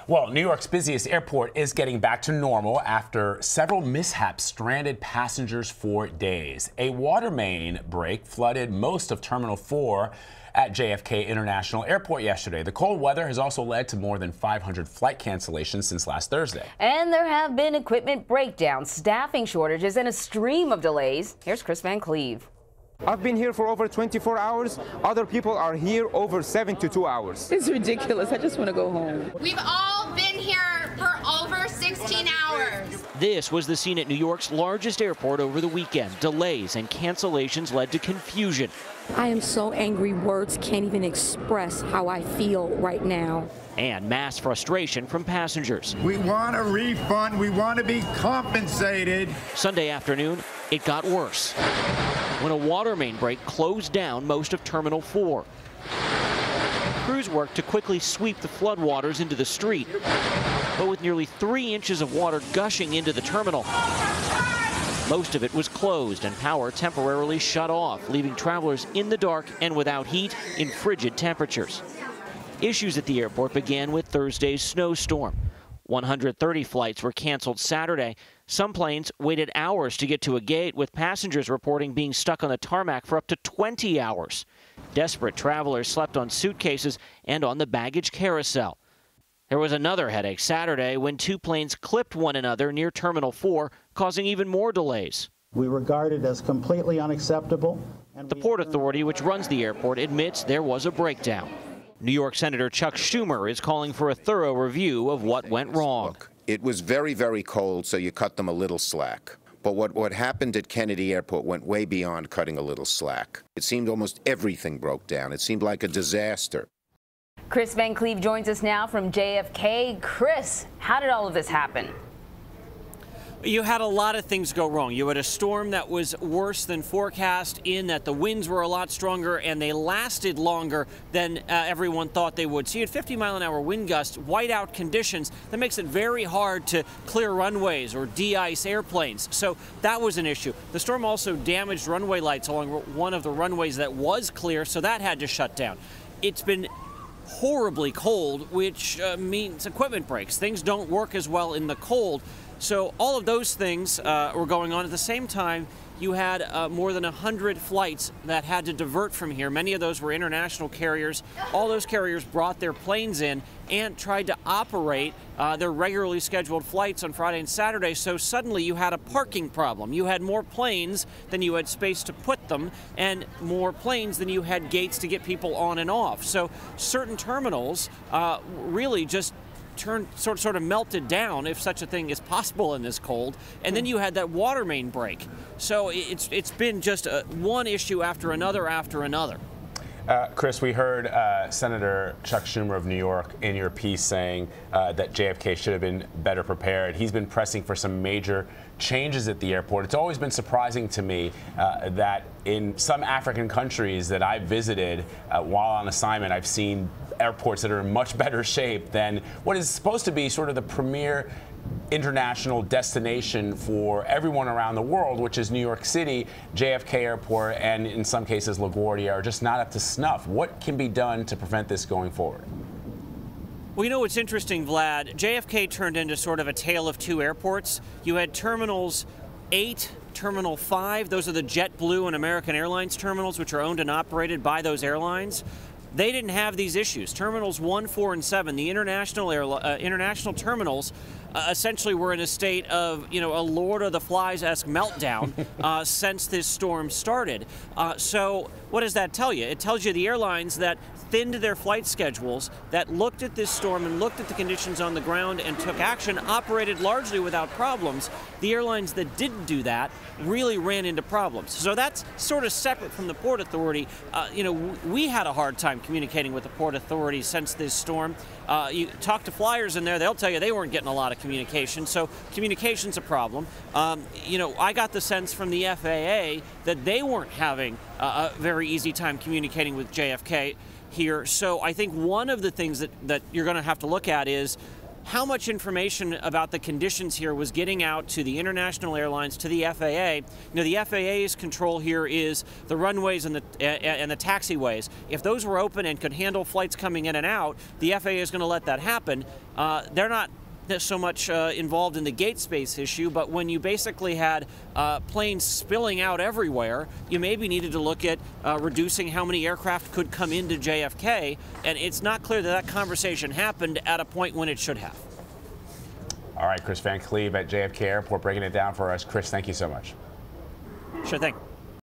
Well, New York's busiest airport is getting back to normal after several mishaps stranded passengers for days. A water main break flooded most of Terminal 4 at JFK International Airport yesterday. The cold weather has also led to more than 500 flight cancellations since last Thursday. And there have been equipment breakdowns, staffing shortages, and a stream of delays. Here's Kris Van Cleave. I've been here for over 24 hours. Other people are here over 72 hours. It's ridiculous. I just want to go home. We've all been here for over 16 hours. This was the scene at New York's largest airport over the weekend. Delays and cancellations led to confusion. I am so angry, words can't even express how I feel right now. And mass frustration from passengers. We want a refund. We want to be compensated. Sunday afternoon, it got worse when a water main break closed down most of Terminal 4. Crews worked to quickly sweep the floodwaters into the street, but with nearly 3 inches of water gushing into the terminal, most of it was closed and power temporarily shut off, leaving travelers in the dark and without heat in frigid temperatures. Issues at the airport began with Thursday's snowstorm. 130 flights were canceled Saturday. Some planes waited hours to get to a gate, with passengers reporting being stuck on the tarmac for up to 20 hours. Desperate travelers slept on suitcases and on the baggage carousel. There was another headache Saturday when 2 planes clipped one another near Terminal 4, causing even more delays. We regard it as completely unacceptable. The Port Authority, which runs the airport, admits there was a breakdown. New York Senator Chuck Schumer is calling for a thorough review of what went wrong. Look, it was very, very cold, so you cut them a little slack. But what happened at Kennedy Airport went way beyond cutting a little slack. It seemed almost everything broke down. It seemed like a disaster. Kris Van Cleave joins us now from JFK. Kris, how did all of this happen? You had a lot of things go wrong. You had a storm that was worse than forecast in that the winds were a lot stronger and they lasted longer than everyone thought they would. So you had 50-mile-an-hour wind gusts, whiteout conditions. That makes it very hard to clear runways or de-ice airplanes. So that was an issue. The storm also damaged runway lights along one of the runways that was clear, so that had to shut down. It's been horribly cold, which means equipment breaks. Things don't work as well in the cold. So all of those things were going on. At the same time, you had more than 100 flights that had to divert from here. Many of those were international carriers. All those carriers brought their planes in and tried to operate their regularly scheduled flights on Friday and Saturday. So suddenly you had a parking problem. You had more planes than you had space to put them, and more planes than you had gates to get people on and off. So certain terminals really just turned sort of melted down, if such a thing is possible in this cold, and then you had that water main break. So it's been just one issue after another after another. Kris, we heard Senator Chuck Schumer of New York in your piece saying that JFK should have been better prepared. He's been pressing for some major changes at the airport. It's always been surprising to me that in some African countries that I've visited while on assignment, I've seen airports that are in much better shape than what is supposed to be sort of the premier international destination for everyone around the world, which is New York City. JFK Airport and in some cases LaGuardia are just not up to snuff. What can be done to prevent this going forward? Well, you know what's interesting, Vlad? JFK turned into sort of a tale of two airports. You had Terminals 8, Terminal 5. Those are the JetBlue and American Airlines terminals, which are owned and operated by those airlines. They didn't have these issues. Terminals 1, 4, and 7, the international terminals, essentially were in a state of, a Lord of the Flies-esque meltdown since this storm started. So what does that tell you? It tells you the airlines that thinned their flight schedules, that looked at this storm and looked at the conditions on the ground and took action, operated largely without problems. The airlines that didn't do that really ran into problems. So that's sort of separate from the Port Authority. We had a hard time communicating with the Port Authority since this storm. You talk to flyers in there, they'll tell you they weren't getting a lot of communication, so communication's a problem. I got the sense from the FAA that they weren't having a very easy time communicating with JFK here. So I think one of the things that you're going to have to look at is how much information about the conditions here was getting out to the international airlines, to the FAA. You know, the FAA's control here is the runways and the taxiways. If those were open and could handle flights coming in and out, the FAA is going to let that happen. They're not so much involved in the gate space issue, but when you basically had planes spilling out everywhere, you maybe needed to look at reducing how many aircraft could come into JFK, and it's not clear that that conversation happened at a point when it should have. All right, Kris Van Cleave at JFK Airport breaking it down for us. Kris, thank you so much. Sure thing.